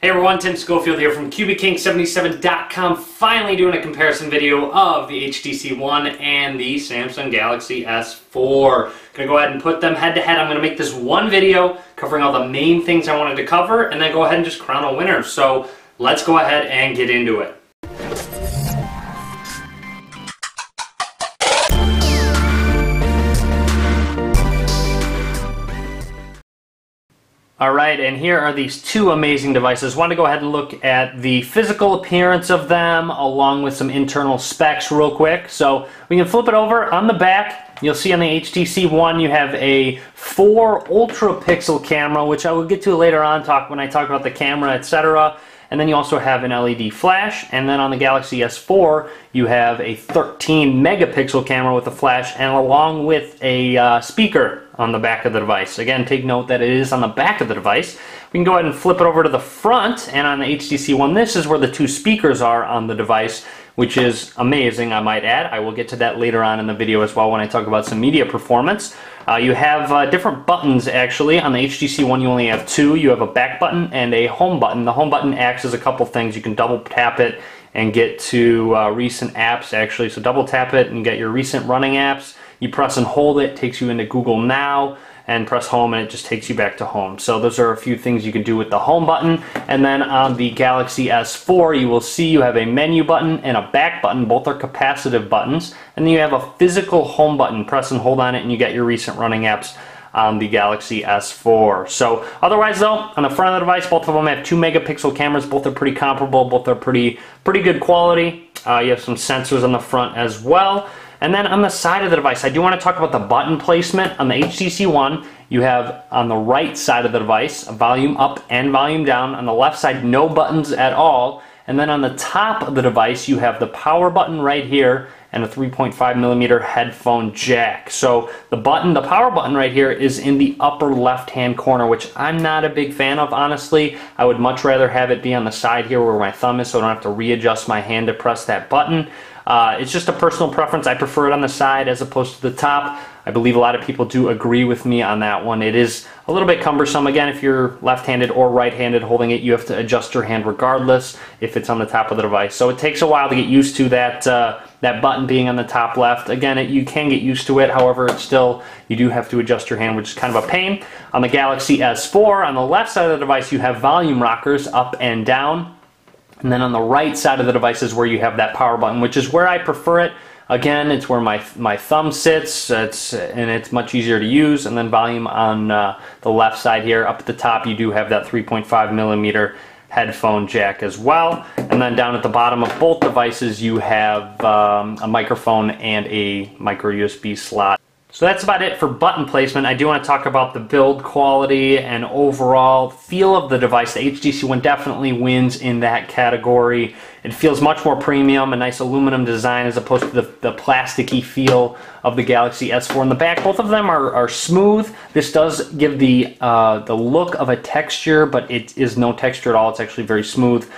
Hey everyone, Tim Schofield here from CubicKing77.com, finally doing a comparison video of the HTC One and the Samsung Galaxy S4. Gonna go ahead and put them head to head. I'm gonna make this one video covering all the main things I wanted to cover and then go ahead and just crown a winner. So let's go ahead and get into it. Alright, and here are these two amazing devices. I want to go ahead and look at the physical appearance of them along with some internal specs real quick. So we can flip it over. On the back, you'll see on the HTC One you have a 4 ultra pixel camera, which I will get to later on when I talk about the camera, etc. And then you also have an LED flash, and then on the Galaxy S4 you have a 13 megapixel camera with a flash and along with a speaker on the back of the device. Again, take note that it is on the back of the device. We can go ahead and flip it over to the front, and on the HTC One this is where the two speakers are on the device, which is amazing, I might add. I will get to that later on in the video as well when I talk about some media performance. You have different buttons actually. On the HTC One you only have two. You have a back button and a home button. The home button acts as a couple things. You can double tap it and get to recent apps actually. So double tap it and you get your recent running apps. You press and hold it, takes you into Google Now, and press home and it just takes you back to home. So those are a few things you can do with the home button. And then on the Galaxy S4 you will see you have a menu button and a back button. Both are capacitive buttons. And then you have a physical home button. Press and hold on it and you get your recent running apps on the Galaxy S4. So otherwise though, on the front of the device, both of them have 2 megapixel cameras. Both are pretty comparable. Both are pretty good quality. You have some sensors on the front as well. And then on the side of the device, I do want to talk about the button placement. On the HTC One, you have on the right side of the device, a volume up and volume down. On the left side, no buttons at all. And then on the top of the device, you have the power button right here and a 3.5mm headphone jack. So the power button right here is in the upper left-hand corner, which I'm not a big fan of, honestly. I would much rather have it be on the side here where my thumb is so I don't have to readjust my hand to press that button. It's just a personal preference. I prefer it on the side as opposed to the top. I believe a lot of people do agree with me on that one. It is a little bit cumbersome. Again, if you're left-handed or right-handed holding it, you have to adjust your hand regardless if it's on the top of the device. So it takes a while to get used to that button being on the top left. Again, you can get used to it. However, it's still, you do have to adjust your hand, which is kind of a pain. On the Galaxy S4, on the left side of the device, you have volume rockers up and down. And then on the right side of the device is where you have that power button, which is where I prefer it. Again, it's where my thumb sits, and it's much easier to use. And then volume on the left side here. Up at the top, you do have that 3.5mm headphone jack as well. And then down at the bottom of both devices, you have a microphone and a micro USB slot. So that's about it for button placement. I do want to talk about the build quality and overall feel of the device. The HTC One definitely wins in that category. It feels much more premium, a nice aluminum design as opposed to the plasticky feel of the Galaxy S4 in the back. Both of them are smooth. This does give the look of a texture, but it is no texture at all. It's actually very smooth.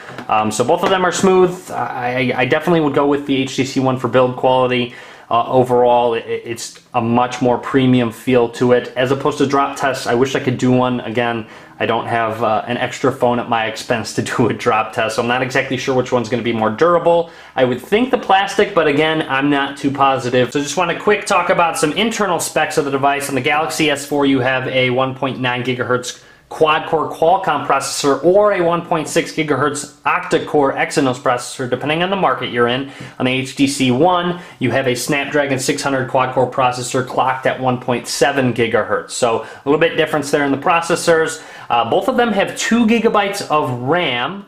So both of them are smooth. I definitely would go with the HTC One for build quality. Overall, it's a much more premium feel to it. As opposed to drop tests, I wish I could do one. Again, I don't have an extra phone at my expense to do a drop test, so I'm not exactly sure which one's going to be more durable. I would think the plastic, but again, I'm not too positive. So just want to quick talk about some internal specs of the device. On the Galaxy S4, you have a 1.9 gigahertz quad-core Qualcomm processor or a 1.6 gigahertz octa-core Exynos processor, depending on the market you're in. On the HTC One, you have a Snapdragon 600 quad-core processor clocked at 1.7 gigahertz. So a little bit difference there in the processors. Both of them have 2 gigabytes of RAM.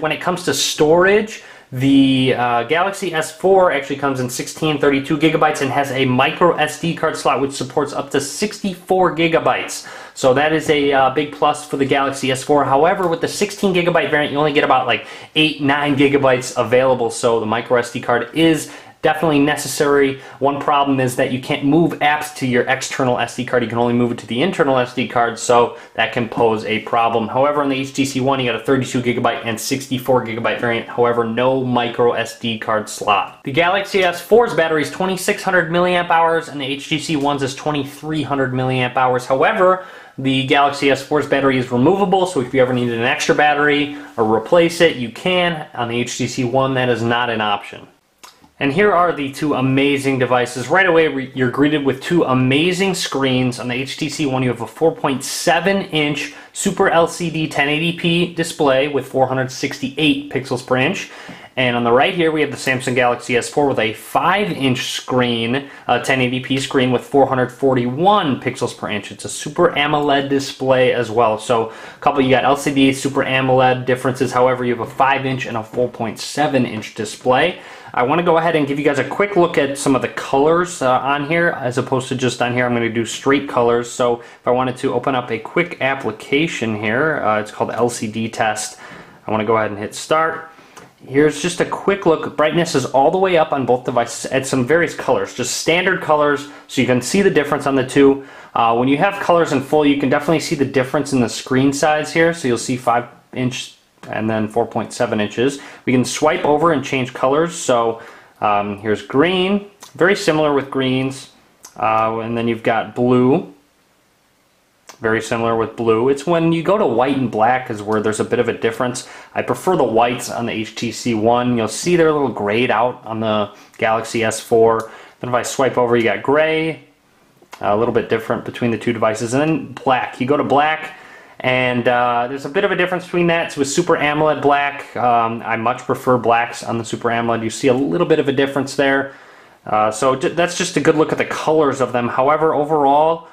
When it comes to storage, the Galaxy S4 actually comes in 1632 gigabytes and has a micro SD card slot which supports up to 64 gigabytes. So that is a big plus for the Galaxy S4. However, with the 16 gigabyte variant, you only get about like 8-9 gigabytes available. So the micro SD card is definitely necessary. One problem is that you can't move apps to your external SD card. You can only move it to the internal SD card, so that can pose a problem. However, on the HTC One, you got a 32 gigabyte and 64 gigabyte variant. However, no micro SD card slot. The Galaxy S4's battery is 2600 milliamp hours, and the HTC One's is 2300 milliamp hours. However, the Galaxy S4's battery is removable, so if you ever needed an extra battery or replace it, you can. On the HTC One, that is not an option. And here are the two amazing devices. Right away, you're greeted with two amazing screens. On the HTC One, you have a 4.7-inch Super LCD 1080p display with 468 pixels per inch. And on the right here, we have the Samsung Galaxy S4 with a 5-inch screen, a 1080p screen with 441 pixels per inch. It's a Super AMOLED display as well. So you got LCD, Super AMOLED differences. However, you have a 5-inch and a 4.7-inch display. I want to go ahead and give you guys a quick look at some of the colors on here, as opposed to just on here. I'm going to do straight colors. So if I wanted to open up a quick application here, it's called LCD Test. I want to go ahead and hit Start. Here's just a quick look. Brightness is all the way up on both devices at some various colors, just standard colors, so you can see the difference on the two. When you have colors in full, you can definitely see the difference in the screen size here. So you'll see 5-inch and then 4.7 inches. We can swipe over and change colors. So here's green, very similar with greens, and then you've got blue. Very similar with blue. It's when you go to white and black is where there's a bit of a difference. I prefer the whites on the HTC One. You'll see they're a little grayed out on the Galaxy S4. Then if I swipe over, you got gray, a little bit different between the two devices. And then black. You go to black, and there's a bit of a difference between that. So with Super AMOLED black, I much prefer blacks on the Super AMOLED. You see a little bit of a difference there. So that's just a good look at the colors of them. However, overall,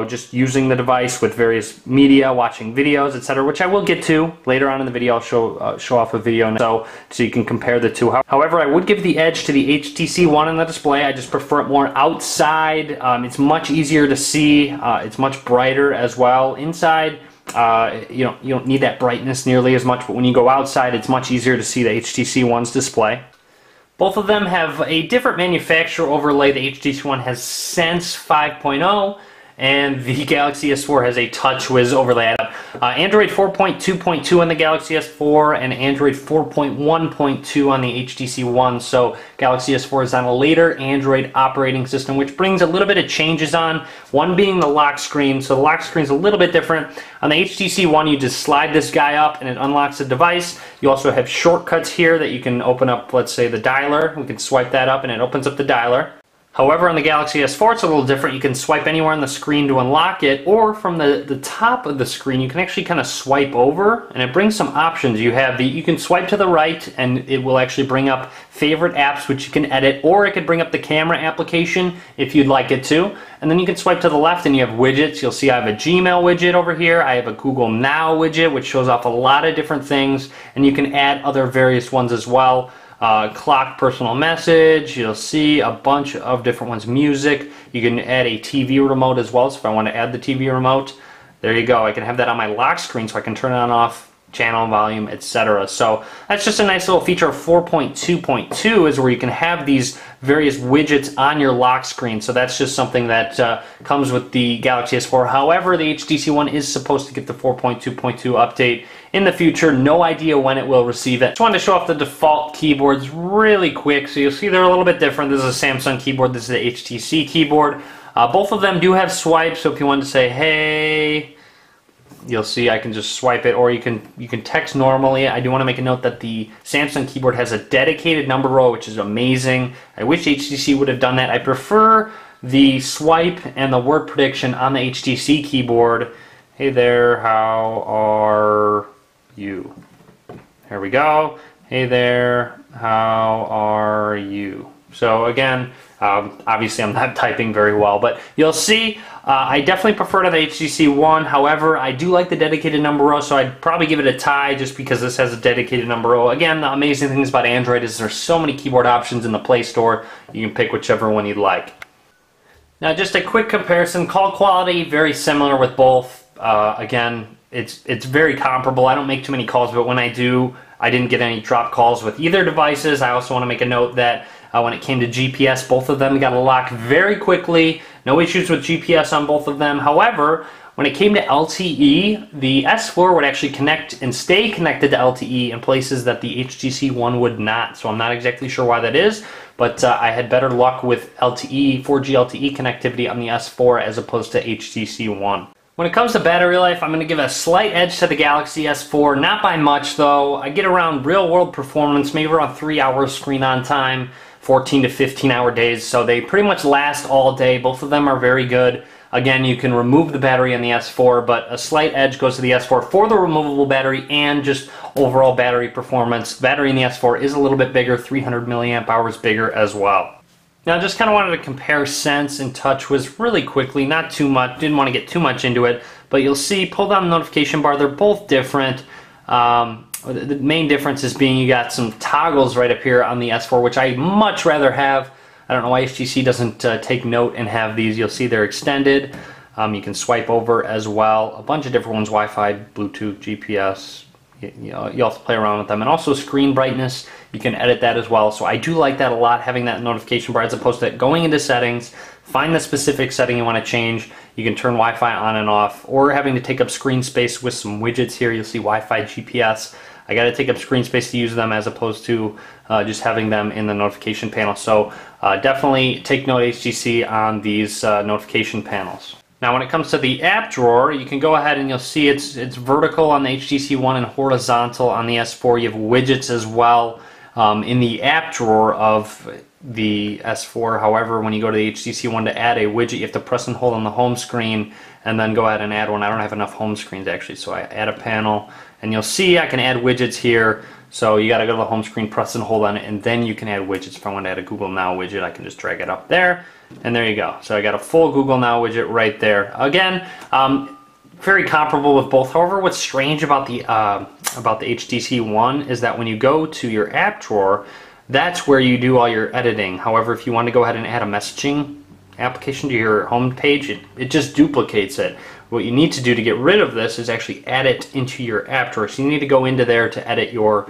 just using the device with various media, watching videos, etc., which I will get to later on in the video. I'll show off a video so you can compare the two. However, I would give the edge to the HTC One on the display. I just prefer it more outside. It's much easier to see. It's much brighter as well. Inside, you don't need that brightness nearly as much, but when you go outside, it's much easier to see the HTC One's display. Both of them have a different manufacturer overlay. The HTC One has Sense 5.0. And the Galaxy S4 has a Touchwiz overlay. Android 4.2.2 on the Galaxy S4 and Android 4.1.2 on the HTC One. So Galaxy S4 is on a later Android operating system, which brings a little bit of changes on. One being the lock screen. So the lock screen is a little bit different. On the HTC One, you just slide this guy up and it unlocks the device. You also have shortcuts here that you can open up, let's say, the dialer. We can swipe that up and it opens up the dialer. However, on the Galaxy S4, it's a little different. You can swipe anywhere on the screen to unlock it, or from the top of the screen, you can actually kind of swipe over, and it brings some options. You can swipe to the right, and it will actually bring up favorite apps, which you can edit, or it could bring up the camera application if you'd like it to. And then you can swipe to the left, and you have widgets. You'll see I have a Gmail widget over here. I have a Google Now widget, which shows off a lot of different things, and you can add other various ones as well. Clock, personal message, you'll see a bunch of different ones. Music, you can add a TV remote as well, so if I want to add the TV remote, there you go. I can have that on my lock screen so I can turn it on, off, channel volume, etc. So that's just a nice little feature of 4.2.2 is where you can have these various widgets on your lock screen. So that's just something that comes with the Galaxy S4. However, the HTC One is supposed to get the 4.2.2 update in the future. No idea when it will receive it. Just wanted to show off the default keyboards really quick. So you'll see they're a little bit different. This is a Samsung keyboard. This is the HTC keyboard. Both of them do have swipes. So if you wanted to say, hey, you'll see I can just swipe it, or you can text normally. I do want to make a note that the Samsung keyboard has a dedicated number row, which is amazing. I wish HTC would have done that. I prefer the swipe and the word prediction on the HTC keyboard. Hey there, how are you? Here we go. Hey there, how are you? So again, obviously I'm not typing very well, but you'll see I definitely prefer to the HTC One. However, I do like the dedicated number row, so I'd probably give it a tie just because this has a dedicated number row. Again, the amazing things about Android is there's so many keyboard options in the Play Store. You can pick whichever one you'd like. Now, just a quick comparison. Call quality, very similar with both. Again, it's very comparable. I don't make too many calls, but when I do, I didn't get any drop calls with either devices. I also want to make a note that When it came to GPS, both of them got locked very quickly. No issues with GPS on both of them. However, when it came to LTE, the S4 would actually connect and stay connected to LTE in places that the HTC One would not. So I'm not exactly sure why that is, but I had better luck with LTE, 4G LTE connectivity on the S4 as opposed to HTC One. When it comes to battery life, I'm going to give a slight edge to the Galaxy S4, not by much though. I get around real world performance, maybe around 3 hours screen on time, 14 to 15 hour days, so they pretty much last all day. Both of them are very good. Again, you can remove the battery on the S4, but a slight edge goes to the S4 for the removable battery and just overall battery performance. Battery in the S4 is a little bit bigger, 300 milliamp hours bigger as well. Now, I just kind of wanted to compare Sense and Touchwiz really quickly, not too much, didn't want to get too much into it, but you'll see, pull down the notification bar, they're both different. The main difference is being you got some toggles right up here on the S4, which I much rather have. I don't know why HTC doesn't take note and have these. You'll see they're extended. You can swipe over as well. A bunch of different ones, Wi-Fi, Bluetooth, GPS. You have to play around with them. And also screen brightness, you can edit that as well. So I do like that a lot, having that notification bar, as opposed to going into settings, find the specific setting you want to change. You can turn Wi-Fi on and off, or having to take up screen space with some widgets here. You'll see Wi-Fi, GPS. I got to take up screen space to use them as opposed to just having them in the notification panel. So definitely take note, HTC, on these notification panels. Now when it comes to the app drawer, you can go ahead and you'll see it's vertical on the HTC One and horizontal on the S4. You have widgets as well in the app drawer of the S4. However, when you go to the HTC One to add a widget, you have to press and hold on the home screen and then go ahead and add one. I don't have enough home screens actually, so I add a panel. And you'll see I can add widgets here. So you got to go to the home screen, press and hold on it, and then you can add widgets. If I want to add a Google Now widget, I can just drag it up there, and there you go. So I got a full Google Now widget right there. Again, very comparable with both. However, what's strange about the HTC One is that when you go to your app drawer, that's where you do all your editing. However, if you want to go ahead and add a messaging application to your home page, it just duplicates it. What you need to do to get rid of this is actually add it into your app drawer. So you need to go into there to edit your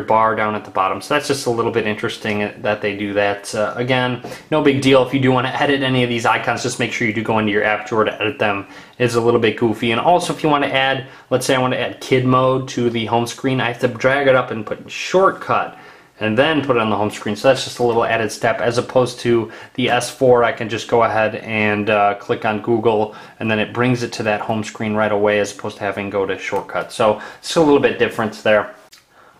bar down at the bottom. So that's just a little bit interesting that they do that. Again, no big deal. If you do want to edit any of these icons, just make sure you do go into your app drawer to edit them. It's a little bit goofy. And also if you want to add, let's say I want to add kid mode to the home screen, I have to drag it up and put shortcut and then put it on the home screen. So that's just a little added step, as opposed to the S4. I can just go ahead and click on Google, and then it brings it to that home screen right away, as opposed to having to go to shortcut. So it's a little bit different there.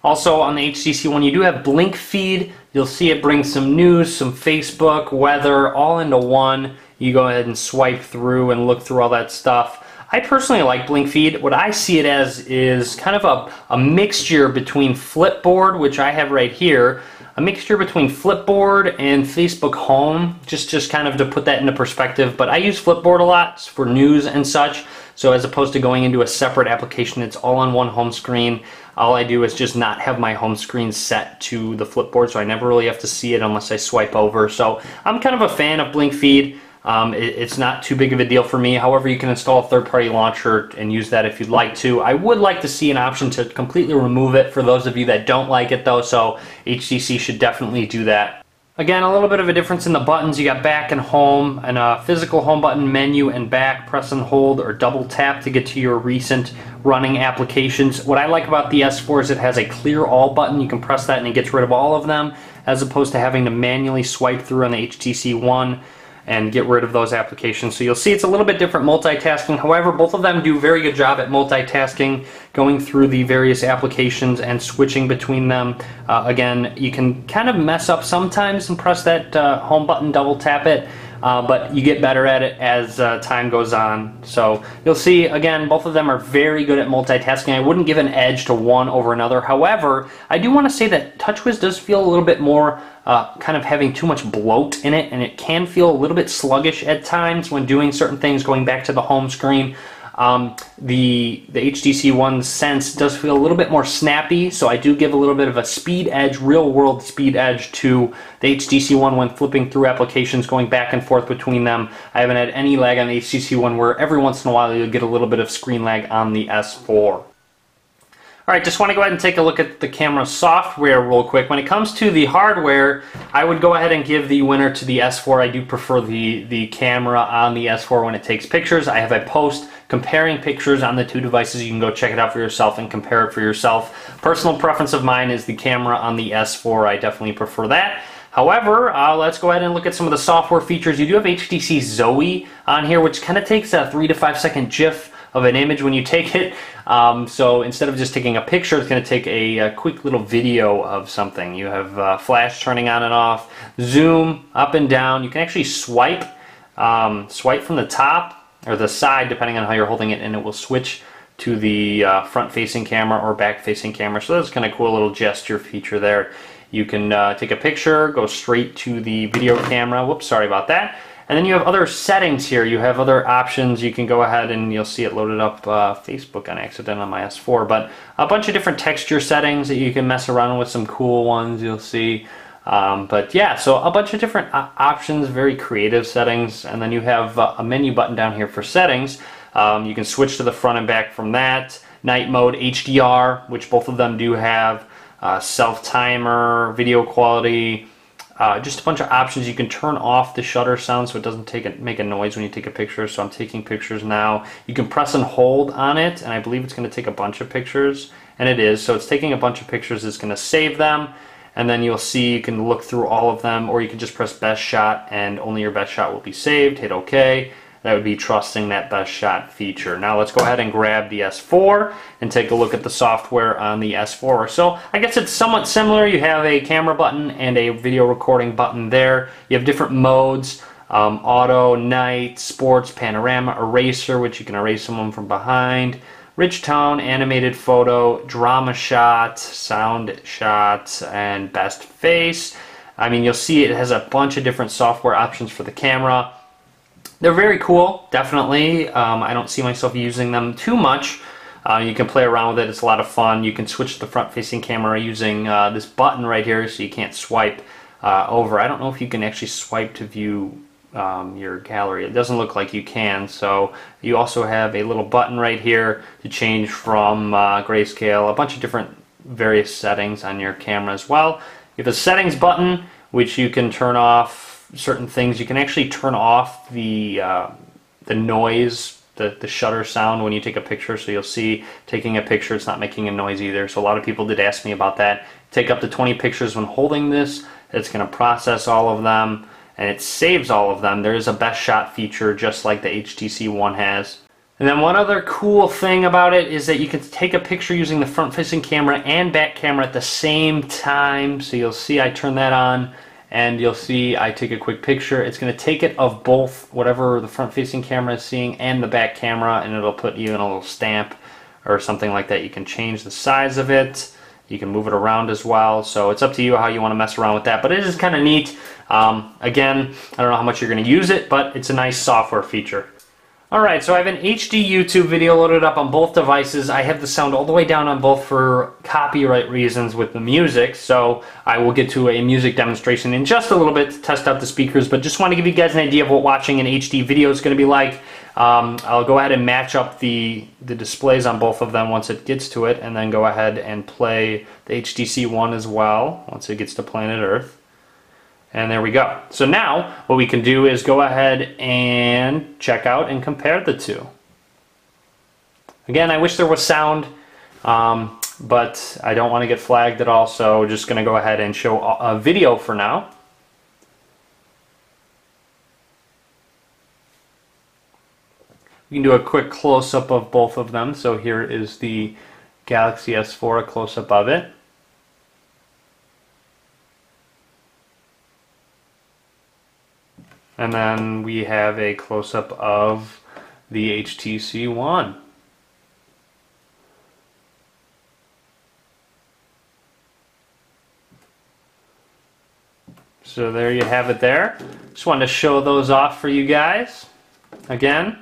Also on the HTC One, you do have Blink Feed. You'll see it brings some news, some Facebook, weather, all into one. You go ahead and swipe through and look through all that stuff. I personally like Blink Feed. What I see it as is kind of a mixture between Flipboard, which I have right here, a mixture between Flipboard and Facebook Home, just kind of to put that into perspective. But I use Flipboard a lot for news and such, so as opposed to going into a separate application, it's all on one home screen. All I do is just not have my home screen set to the Flipboard, so I never really have to see it unless I swipe over. So I'm kind of a fan of Blink Feed. It's not too big of a deal for me. However, you can install a third-party launcher and use that if you'd like to. I would like to see an option to completely remove it for those of you that don't like it though, so HTC should definitely do that. Again, a little bit of a difference in the buttons. You got back and home, and a physical home button, menu, and back. Press and hold or double tap to get to your recent running applications. What I like about the S4 is it has a clear all button. You can press that and it gets rid of all of them, as opposed to having to manually swipe through on the HTC One and get rid of those applications. So you'll see it's a little bit different multitasking. However, both of them do a very good job at multitasking, going through the various applications and switching between them. Again, you can kind of mess up sometimes and press that home button, double tap it, but you get better at it as time goes on. So you'll see, again, both of them are very good at multitasking. I wouldn't give an edge to one over another. However, I do want to say that Touchwiz does feel a little bit more kind of having too much bloat in it, and it can feel a little bit sluggish at times when doing certain things, going back to the home screen. The HTC One Sense does feel a little bit more snappy, so I do give a little bit of a speed edge, real world speed edge to the HTC One when flipping through applications, going back and forth between them. I haven't had any lag on the HTC One, where every once in a while you'll get a little bit of screen lag on the S4. Alright, just want to go ahead and take a look at the camera software real quick. When it comes to the hardware, I would go ahead and give the winner to the S4. I do prefer the camera on the S4 when it takes pictures. I have a post comparing pictures on the two devices. You can go check it out for yourself and compare it for yourself. Personal preference of mine is the camera on the S4. I definitely prefer that. However, let's go ahead and look at some of the software features. You do have HTC Zoe on here, which kind of takes a 3 to 5 second GIF of an image when you take it. So instead of just taking a picture, it's going to take a quick little video of something. You have flash turning on and off, zoom up and down. You can actually swipe from the top or the side, depending on how you're holding it, and it will switch to the front-facing camera or back-facing camera. So that's kind of cool little gesture feature there. You can take a picture, go straight to the video camera. Whoops, sorry about that. And then you have other settings here. You have other options. You can go ahead and you'll see it loaded up Facebook on accident on my S4. But a bunch of different texture settings that you can mess around with, some cool ones you'll see. But yeah, so a bunch of different options, very creative settings. And then you have a menu button down here for settings. You can switch to the front and back from that. Night mode, HDR, which both of them do have. Self-timer, video quality. Just a bunch of options. You can turn off the shutter sound so it doesn't make a noise when you take a picture. So I'm taking pictures now. You can press and hold on it, and I believe it's going to take a bunch of pictures, and it is. So it's taking a bunch of pictures. It's going to save them, and then you'll see you can look through all of them, or you can just press best shot, and only your best shot will be saved. Hit OK. That would be trusting that best shot feature. Now let's go ahead and grab the S4 and take a look at the software on the S4. So I guess it's somewhat similar. You have a camera button and a video recording button there. You have different modes, auto, night, sports, panorama, eraser, which you can erase someone from behind, rich tone, animated photo, drama shot, sound shot, and best face. I mean, you'll see it has a bunch of different software options for the camera. They're very cool, definitely. I don't see myself using them too much. You can play around with it. It's a lot of fun. You can switch to the front-facing camera using this button right here, so you can't swipe over. I don't know if you can actually swipe to view your gallery. It doesn't look like you can. So you also have a little button right here to change from grayscale, a bunch of different various settings on your camera as well. You have a settings button, which you can turn off certain things. You can actually turn off the noise, the shutter sound when you take a picture. So you'll see taking a picture, it's not making a noise either. So a lot of people did ask me about that. Take up to 20 pictures when holding this. It's going to process all of them, and it saves all of them. There is a best shot feature just like the HTC One has. And then one other cool thing about it is that you can take a picture using the front-facing camera and back camera at the same time. So you'll see I turn that on, and you'll see I take a quick picture. It's going to take it of both, whatever the front-facing camera is seeing and the back camera, and it'll put you in a little stamp or something like that. You can change the size of it. You can move it around as well. So it's up to you how you want to mess around with that. But it is kind of neat. Again, I don't know how much you're going to use it, but it's a nice software feature. Alright, so I have an HD YouTube video loaded up on both devices. I have the sound all the way down on both for copyright reasons with the music, so I will get to a music demonstration in just a little bit to test out the speakers, but just want to give you guys an idea of what watching an HD video is going to be like. I'll go ahead and match up the displays on both of them once it gets to it, and then go ahead and play the HTC One as well once it gets to planet Earth. And there we go. So now what we can do is go ahead and check out and compare the two. Again, I wish there was sound, but I don't want to get flagged at all, so just going to go ahead and show a video for now. We can do a quick close-up of both of them. So here is the Galaxy S4, a close-up of it. And then we have a close-up of the HTC One. So there you have it there. Just wanted to show those off for you guys. Again, a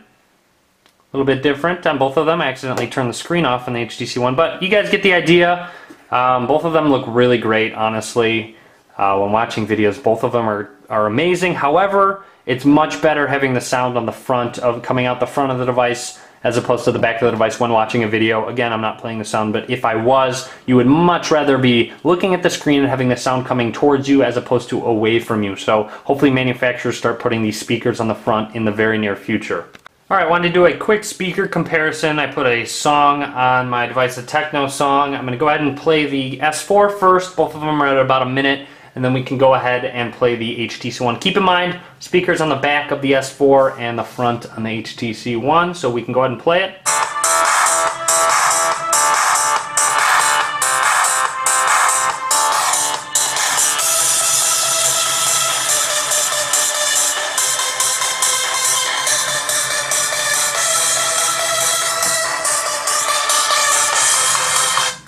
little bit different on both of them. I accidentally turned the screen off on the HTC One, but you guys get the idea. Both of them look really great, honestly. When watching videos, both of them are amazing. However, it's much better having the sound on the front of coming out the front of the device as opposed to the back of the device when watching a video. Again, I'm not playing the sound, but if I was, you would much rather be looking at the screen and having the sound coming towards you as opposed to away from you. So hopefully manufacturers start putting these speakers on the front in the very near future. Alright, I wanted to do a quick speaker comparison. I put a song on my device, a techno song. I'm going to go ahead and play the S4 first. Both of them are at about a minute, and then we can go ahead and play the HTC One. Keep in mind, speakers on the back of the S4 and the front on the HTC One, so we can go ahead and play it.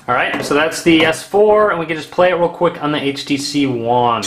Alright, so that's the S4, and we can just play it real quick on the HTC One.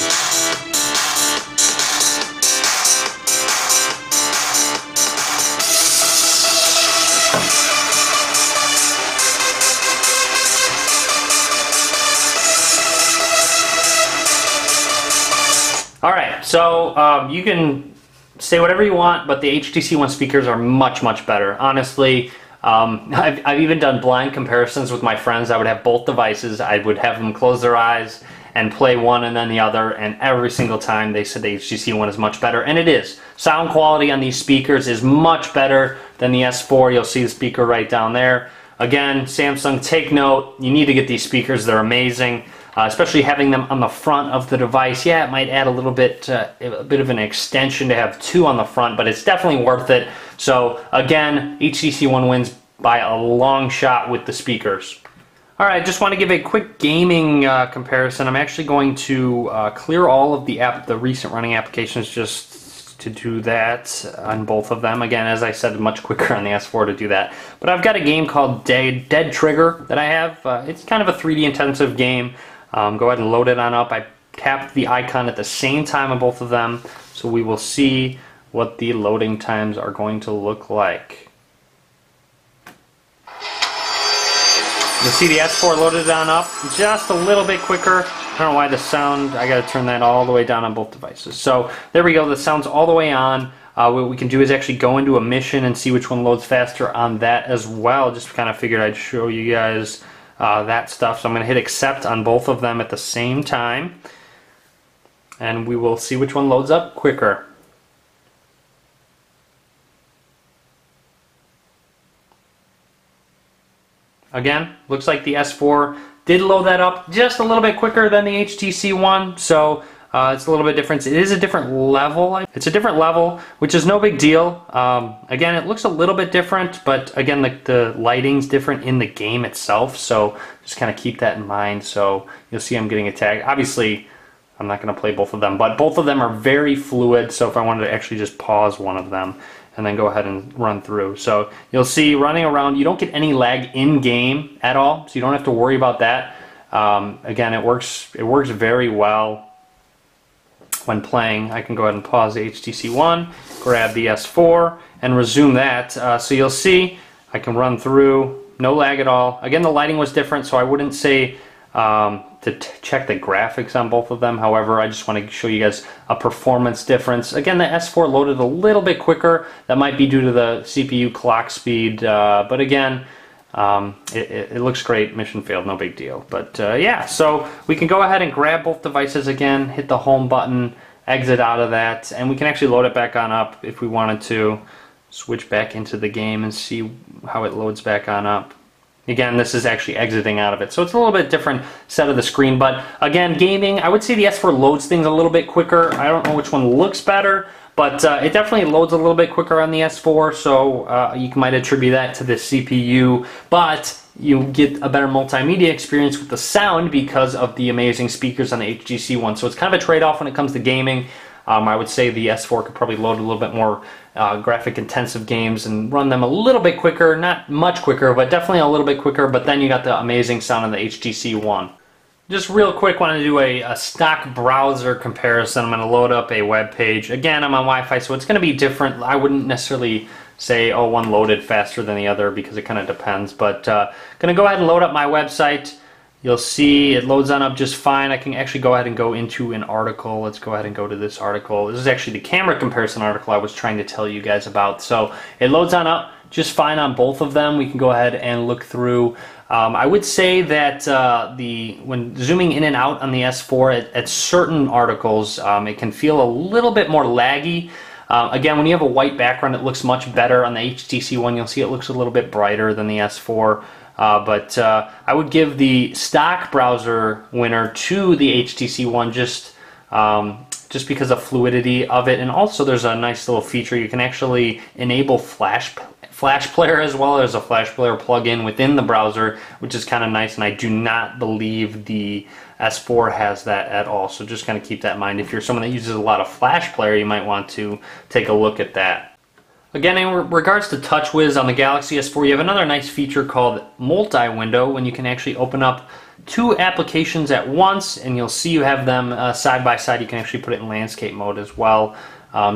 Alright, so you can say whatever you want, but the HTC One speakers are much, much better. Honestly, I've even done blind comparisons with my friends. I would have both devices. I would have them close their eyes and play one and then the other, and every single time they said the HTC One is much better, and it is. Sound quality on these speakers is much better than the S4. You'll see the speaker right down there. Again, Samsung, take note. You need to get these speakers. They're amazing. Especially having them on the front of the device. Yeah, it might add a little bit, a bit of an extension to have two on the front, but it's definitely worth it. So again, HTC One wins by a long shot with the speakers. Alright, I just want to give a quick gaming comparison. I'm actually going to clear all of the recent running applications just to do that on both of them. Again, as I said, much quicker on the S4 to do that. But I've got a game called Dead Trigger that I have. It's kind of a 3D intensive game. Go ahead and load it on up. I tapped the icon at the same time on both of them, so we will see what the loading times are going to look like. You'll see the S4 loaded on up just a little bit quicker. I don't know why the sound, I gotta turn that all the way down on both devices. So there we go, the sound's all the way on. What we can do is actually go into a mission and see which one loads faster on that as well. Just kind of figured I'd show you guys that stuff. So I'm going to hit accept on both of them at the same time, and we will see which one loads up quicker. Again, looks like the S4 did load that up just a little bit quicker than the HTC One, so it's a little bit different. It is a different level. It's a different level, which is no big deal. Again, it looks a little bit different, but again, the lighting's different in the game itself, so just kind of keep that in mind. So you'll see I'm getting a tag. Obviously, I'm not going to play both of them, but both of them are very fluid, so if I wanted to actually just pause one of them and then go ahead and run through. So you'll see running around, you don't get any lag in-game at all, so you don't have to worry about that. Again, it works very well when playing. I can go ahead and pause the HTC One, grab the S4, and resume that. So you'll see I can run through, no lag at all. Again, the lighting was different, so I wouldn't say to check the graphics on both of them. However, I just want to show you guys a performance difference. Again, the S4 loaded a little bit quicker. That might be due to the CPU clock speed, but again, it looks great. Mission failed, no big deal. But yeah, so we can go ahead and grab both devices again, hit the home button, exit out of that, and we can actually load it back on up if we wanted to. Switch back into the game and see how it loads back on up. Again, this is actually exiting out of it, so it's a little bit different set of the screen. But again, gaming, I would say the S4 loads things a little bit quicker. I don't know which one looks better, but it definitely loads a little bit quicker on the S4, so you might attribute that to the CPU. But you get a better multimedia experience with the sound because of the amazing speakers on the HTC One. So it's kind of a trade-off when it comes to gaming. I would say the S4 could probably load a little bit more graphic-intensive games and run them a little bit quicker, not much quicker, but definitely a little bit quicker. But then you got the amazing sound on the HTC One. Just real quick, want to do a stock browser comparison. I'm going to load up a web page. Again, I'm on Wi-Fi, so it's going to be different. I wouldn't necessarily say, oh, one loaded faster than the other because it kind of depends. But going to go ahead and load up my website. You'll see it loads on up just fine. I can actually go ahead and go into an article. Let's go ahead and go to this article. This is actually the camera comparison article I was trying to tell you guys about. So it loads on up just fine on both of them. We can go ahead and look through. I would say that when zooming in and out on the S4 at certain articles, it can feel a little bit more laggy. Again, when you have a white background, it looks much better. On the HTC one, you'll see it looks a little bit brighter than the S4. But I would give the stock browser winner to the HTC one just because of fluidity of it, and also there's a nice little feature. You can actually enable Flash Player as well. There's a Flash Player plugin within the browser, which is kind of nice, and I do not believe the S4 has that at all. So just kind of keep that in mind. If you're someone that uses a lot of Flash Player, you might want to take a look at that. Again, in regards to Touchwiz on the Galaxy S4, you have another nice feature called multi-window, when you can actually open up two applications at once, and you'll see you have them side by side. You can actually put it in landscape mode as well.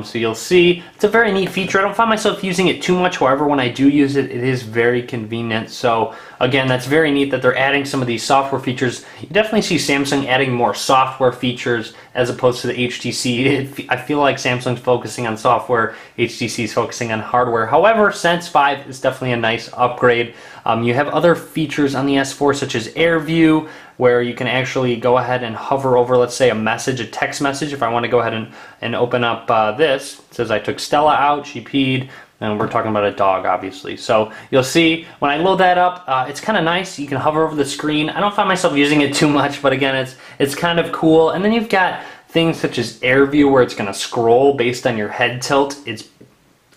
So you'll see it's a very neat feature. I don't find myself using it too much. However, when I do use it, it is very convenient. So again, that's very neat that they're adding some of these software features. You definitely see Samsung adding more software features as opposed to the HTC. I feel like Samsung's focusing on software, HTC is focusing on hardware. However, Sense 5 is definitely a nice upgrade. You have other features on the S4 such as Air View, where you can actually go ahead and hover over, let's say, a text message. If I want to go ahead and open up this, it says I took Stella out, she peed, and we're talking about a dog, obviously. So you'll see when I load that up, it's kind of nice. You can hover over the screen. I don't find myself using it too much, but again, it's kind of cool. And then you've got things such as Air View, where it's going to scroll based on your head tilt.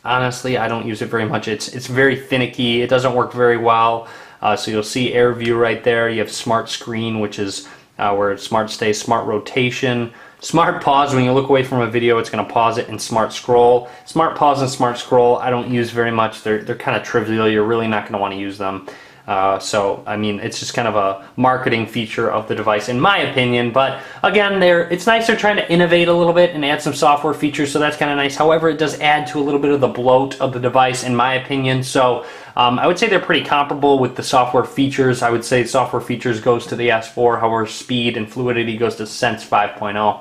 Honestly, I don't use it very much. It's very finicky. It doesn't work very well. So you'll see Air View right there. You have Smart Screen, which is where it's Smart Stay, Smart Rotation, Smart Pause. When you look away from a video, it's going to pause it, and Smart Scroll. Smart Pause and Smart Scroll I don't use very much. They're kind of trivial. You're really not going to want to use them. So, I mean, it's just kind of a marketing feature of the device, in my opinion. But again, it's nice they're trying to innovate a little bit and add some software features, so that's kind of nice. However, it does add to a little bit of the bloat of the device, in my opinion. So, I would say they're pretty comparable with the software features. I would say software features goes to the S4, however, speed and fluidity goes to Sense 5.0.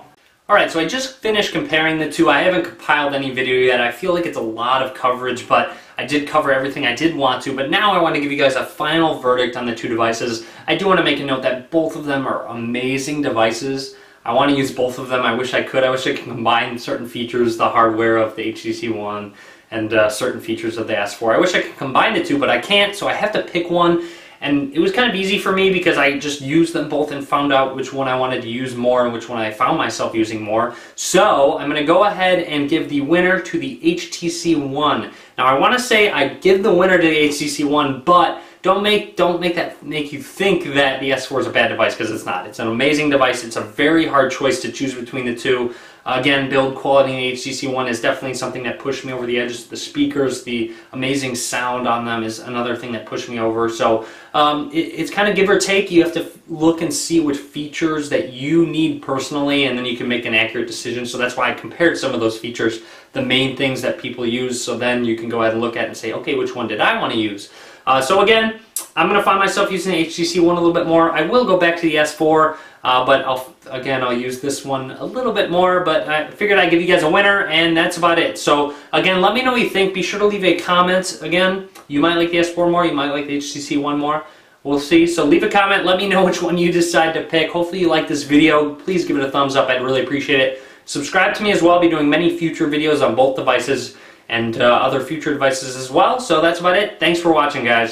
Alright, so I just finished comparing the two. I haven't compiled any video yet. I feel like it's a lot of coverage, but I did cover everything I did want to. But now I want to give you guys a final verdict on the two devices. I do want to make a note that both of them are amazing devices. I want to use both of them. I wish I could. I wish I could combine certain features, the hardware of the HTC One, and certain features of the S4. I wish I could combine the two, but I can't, so I have to pick one. And it was kind of easy for me because I just used them both and found out which one I wanted to use more and which one I found myself using more. So I'm going to go ahead and give the winner to the HTC One. Now I want to say I give the winner to the HTC One, but don't make that make you think that the S4 is a bad device, because it's not. It's an amazing device. It's a very hard choice to choose between the two. Again, build quality in the HTC One is definitely something that pushed me over the edges. The speakers, the amazing sound on them is another thing that pushed me over. So it's kind of give or take. You have to look and see which features that you need personally, and then you can make an accurate decision. So that's why I compared some of those features, the main things that people use, so then you can go ahead and look at it and say, okay, which one did I want to use? So again, I'm going to find myself using the HTC One a little bit more. I will go back to the S4, but I'll use this one a little bit more, but I figured I'd give you guys a winner, and that's about it. So again, let me know what you think. Be sure to leave a comment. Again, you might like the S4 more, you might like the HTC One more. We'll see. So leave a comment. Let me know which one you decide to pick. Hopefully you like this video. Please give it a thumbs up. I'd really appreciate it. Subscribe to me as well. I'll be doing many future videos on both devices and other future devices as well. So that's about it. Thanks for watching, guys.